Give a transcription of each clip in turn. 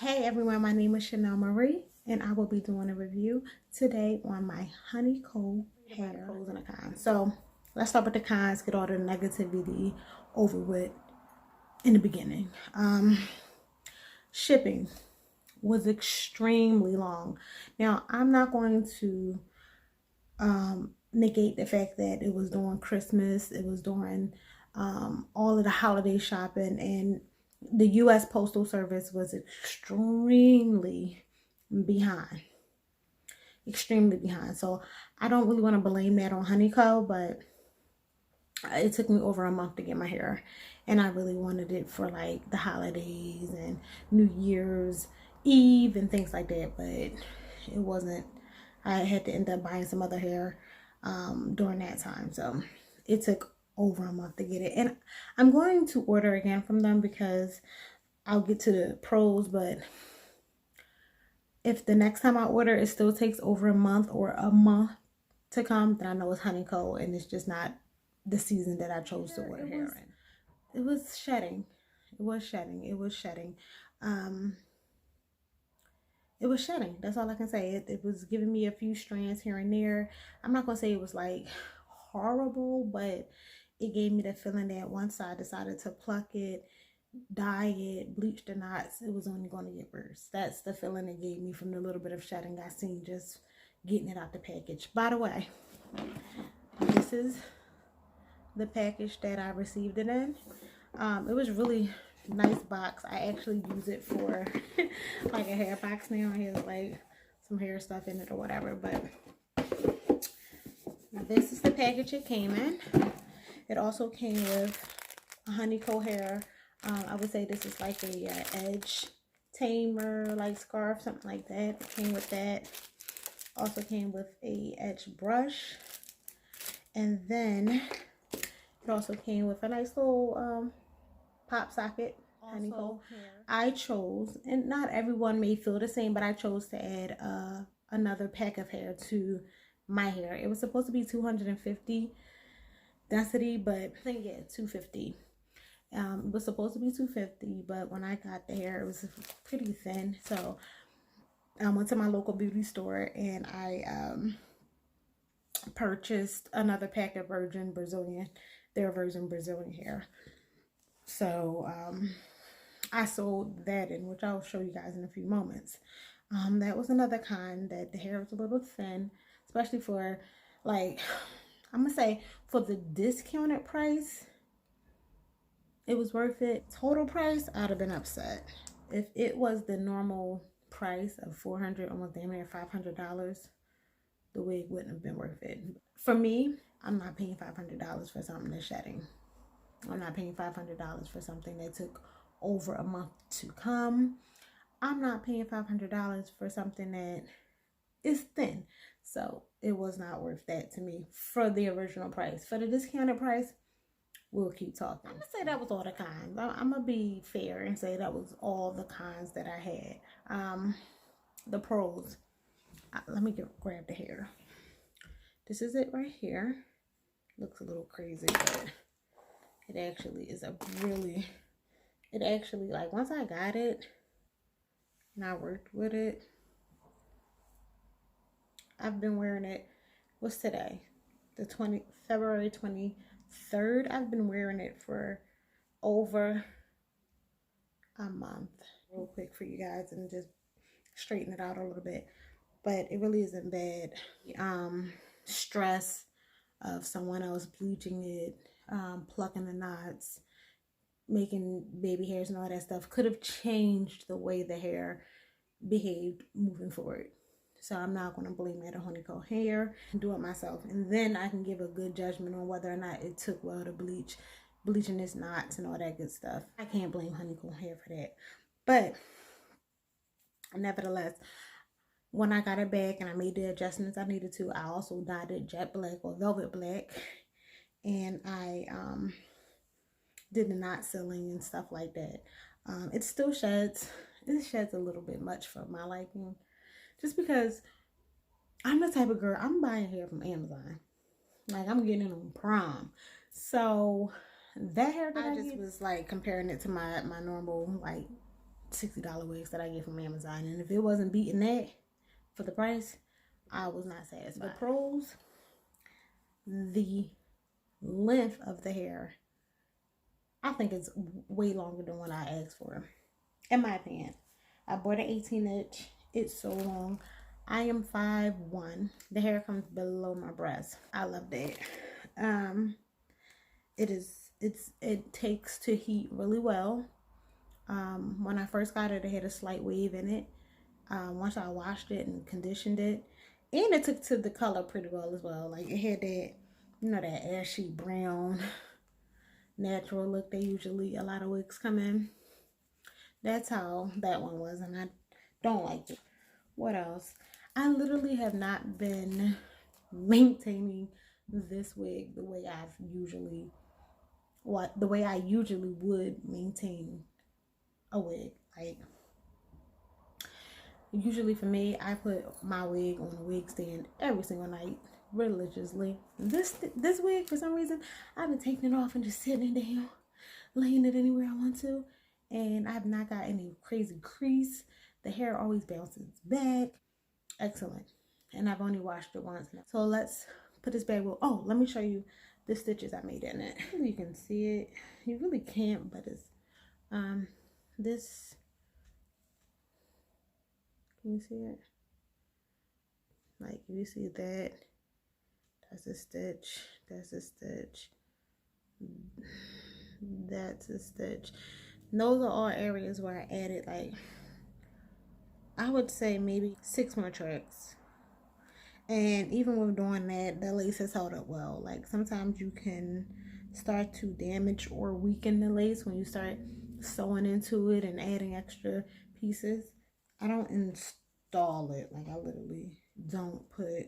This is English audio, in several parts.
Hey everyone, my name is Chanel Marie and I will be doing a review today on my honeycomb hair. Pros and the cons. So let's start with the cons, get all the negativity over with in the beginning. Shipping was extremely long. Now I'm not going to negate the fact that it was during Christmas, it was during all of the holiday shopping, and the U.S. Postal Service was extremely behind. Extremely behind. So I don't really want to blame that on Honeyco, but it took me over a month to get my hair. And I really wanted it for like the holidays and New Year's Eve and things like that. But it wasn't. I had to end up buying some other hair during that time. So it took over a month to get it. And I'm going to order again from them because I'll get to the pros, but if the next time I order it still takes over a month or a month to come, then I know it's Honeyco and it's just not the season that I chose to order hair in. It was shedding. It was shedding. It was shedding. It was shedding. That's all I can say. It was giving me a few strands here and there. I'm not going to say it was like horrible, but it gave me the feeling that once I decided to pluck it, dye it, bleach the knots, it was only going to get worse. That's the feeling it gave me from the little bit of shedding I seen just getting it out the package. By the way, this is the package that I received it in. It was really nice box. I actually use it for like a hair box now. It has like some hair stuff in it or whatever, but this is the package it came in. It also came with a honeycomb hair. I would say this is like a edge tamer, like scarf, something like that. It came with that. Also came with a edge brush, and then it also came with a nice little pop socket. Honeycomb. I chose, and not everyone may feel the same, but I chose to add another pack of hair to my hair. It was supposed to be 250 density, but I think yeah, 250. It was supposed to be 250, but when I got the hair, it was pretty thin. So I went to my local beauty store and I purchased another pack of their virgin Brazilian hair. So I sold that in, which I'll show you guys in a few moments. That was another kind that the hair was a little thin, especially for like, I'm gonna say for the discounted price, it was worth it. Total price, I'd have been upset. If it was the normal price of $400, almost damn near $500, the wig wouldn't have been worth it. For me, I'm not paying $500 for something that's shedding. I'm not paying $500 for something that took over a month to come. I'm not paying $500 for something that is thin. So it was not worth that to me for the original price. For the discounted price, we'll keep talking. I'm gonna say that was all the cons. I'm gonna be fair and say that was all the cons that I had. The pros. Let me grab the hair. This is it right here. Looks a little crazy, but it actually is it actually, like, once I got it and I worked with it, I've been wearing it. What's today? February 23rd. I've been wearing it for over a month. Real quick for you guys and just straighten it out a little bit. But it really isn't bad. Stress of someone else bleaching it, plucking the knots, making baby hairs and all that stuff could have changed the way the hair behaved moving forward. So I'm not going to blame that on honeycomb hair. Do it myself, and then I can give a good judgment on whether or not it took well to bleaching its knots and all that good stuff. I can't blame honeycomb hair for that. But nevertheless, when I got it back and I made the adjustments I needed to, I also dyed it jet black or velvet black, and I did the knot sealing and stuff like that. It still sheds. It sheds a little bit much for my liking, just because I'm the type of girl, I'm buying hair from Amazon. Like, I'm getting it on Prime. So that hair that I just was like comparing it to my normal like $60 wigs that I get from Amazon. And if it wasn't beating that for the price, I was not satisfied. The pros, the length of the hair, I think it's way longer than what I asked for, in my opinion. I bought an 18-inch. It's so long. I am 5'1". The hair comes below my breast. I love that. It takes to heat really well. When I first got it had a slight wave in it. Once I washed it and conditioned it, and it took to the color pretty well as well. Like, it had that, you know, that ashy brown natural look that usually a lot of wigs come in. That's how that one was, and I don't like it. What else? I literally have not been maintaining this wig the way I usually would maintain a wig. Like, usually for me, I put my wig on a wig stand every single night religiously. This wig, for some reason, I've been taking it off and just sitting it down, laying it anywhere I want to, and I've not got any crazy crease. The hair always bounces back. Excellent. And I've only washed it once. So let's put this bag. Oh, let me show you the stitches I made in it. You can see it. You really can't, but it's this. Can you see it? Like, you see that? That's a stitch. That's a stitch. That's a stitch. Those are all areas where I added, like, I would say maybe 6 more tracks. And even with doing that, the lace has held up well. Like, sometimes you can start to damage or weaken the lace when you start sewing into it and adding extra pieces. I don't install it. Like, I literally don't put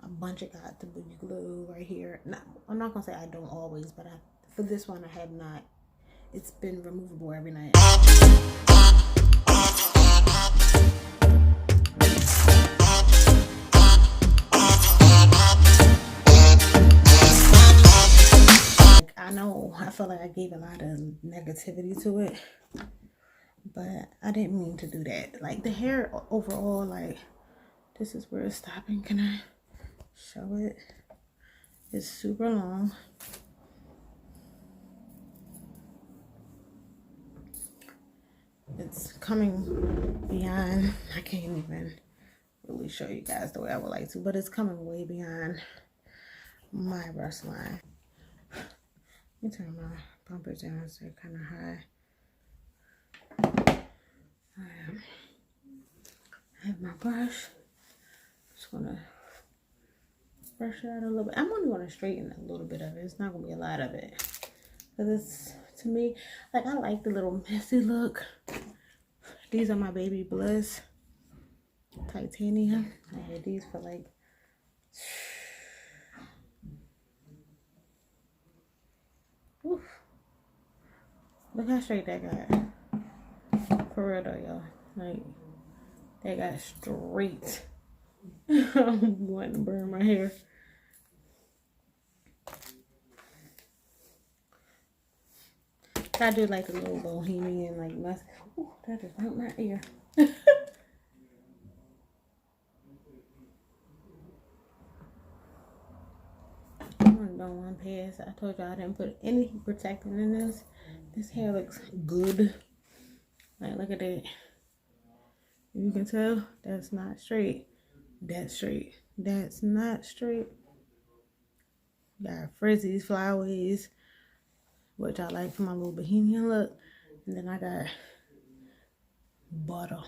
a bunch of got to be glue right here. No, I'm not gonna say I don't always, but for this one I have not. It's been removable every night. I know I feel like I gave a lot of negativity to it, but I didn't mean to do that. Like, the hair overall, like, this is where it's stopping. Can I show it? It's super long. It's coming beyond, I can't even really show you guys the way I would like to, but it's coming way beyond my breast line. Let me turn my bumpers down so they're kind of high. I have my brush. Just gonna brush it out a little bit. I'm only gonna straighten a little bit of it. It's not gonna be a lot of it, because it's, to me, like, I like the little messy look. These are my Baby Bliss titanium. I had these for like oof. Look how straight that got. For real though, y'all. Like, that got straight. I'm wanting to burn my hair. I do like a little bohemian, like, mess. Ooh, that just hurt my ear. I'm going one pass. I told y'all I didn't put any protectant in this. This hair looks good. Like, look at that. You can tell that's not straight. That's straight. That's not straight. Got frizzies, flyaways, which I like for my little bohemian look. And then I got butter.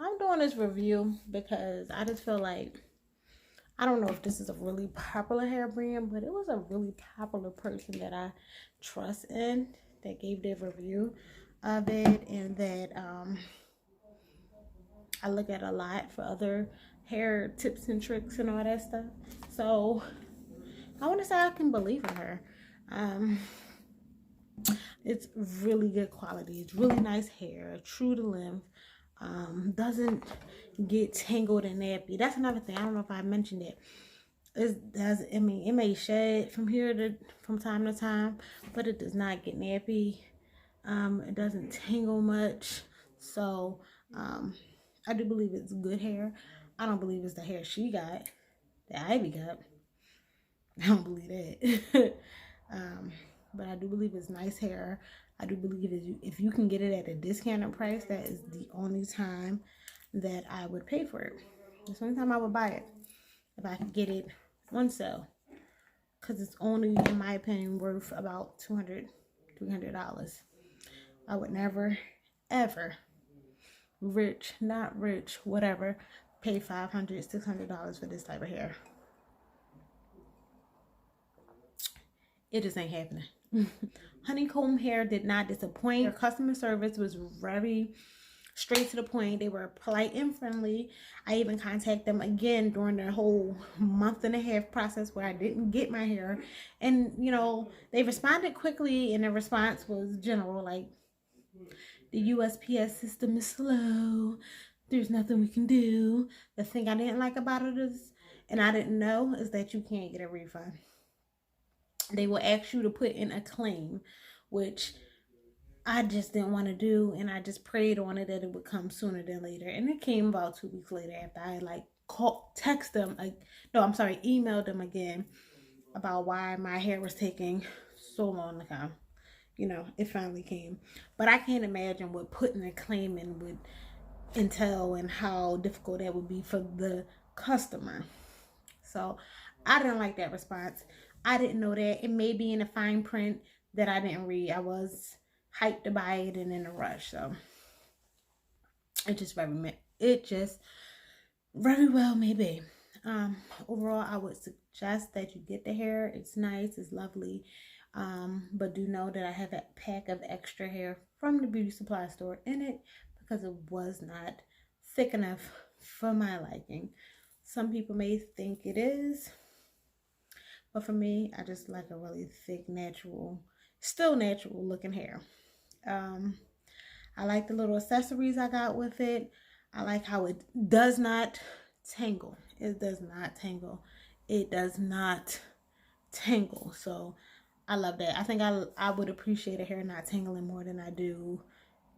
I'm doing this review because I just feel like, I don't know if this is a really popular hair brand, but it was a really popular person that I trust in that gave their review of it, and that I look at a lot for other hair tips and tricks and all that stuff. So I want to say I can believe in her. It's really good quality. It's really nice hair, true to length. Doesn't get tangled and nappy. That's another thing. I don't know if I mentioned it. It does. I mean, it may shed from time to time, but it does not get nappy. It doesn't tangle much. So, I do believe it's good hair. I don't believe it's the hair she got, that Ivy got. I don't believe that. But I do believe it's nice hair. I do believe if you can get it at a discounted price, that is the only time that I would pay for it. That's the only time I would buy it, if I could get it on sale. Because it's only, in my opinion, worth about $200, $300. I would never, ever, rich, not rich, whatever, pay $500, $600 for this type of hair. It just ain't happening. Honeycomb hair did not disappoint. Their customer service was very straight to the point. They were polite and friendly. I even contacted them again during their whole month-and-a-half process where I didn't get my hair. And, you know, they responded quickly, and their response was general, like, the USPS system is slow. There's nothing we can do. The thing I didn't like about it is, and I didn't know, is that you can't get a refund. They will ask you to put in a claim, which I just didn't want to do, and I just prayed on it that it would come sooner than later. And it came about 2 weeks later after I emailed them again about why my hair was taking so long to come. You know, it finally came. But I can't imagine what putting a claim in would entail and how difficult that would be for the customer. So I didn't like that response. I didn't know that. It may be in the fine print that I didn't read. I was hyped to buy it and in a rush. So it just very well may be. Overall, I would suggest that you get the hair. It's nice. It's lovely. But do know that I have a pack of extra hair from the beauty supply store in it because it was not thick enough for my liking. Some people may think it is, but for me, I just like a really thick, still natural looking hair. I like the little accessories I got with it. I like how it does not tangle. It does not tangle. It does not tangle. So I love that. I think I would appreciate a hair not tangling more than I do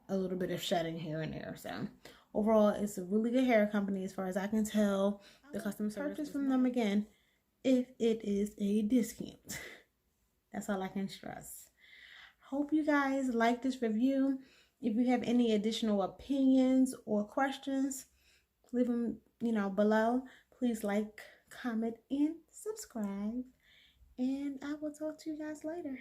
a little bit of shedding here and there. So overall, it's a really good hair company as far as I can tell. The customer service purchase from them again if it is a discount. That's all I can stress. Hope you guys like this review. If you have any additional opinions or questions, leave them, below. Please like, comment, and subscribe. And I will talk to you guys later.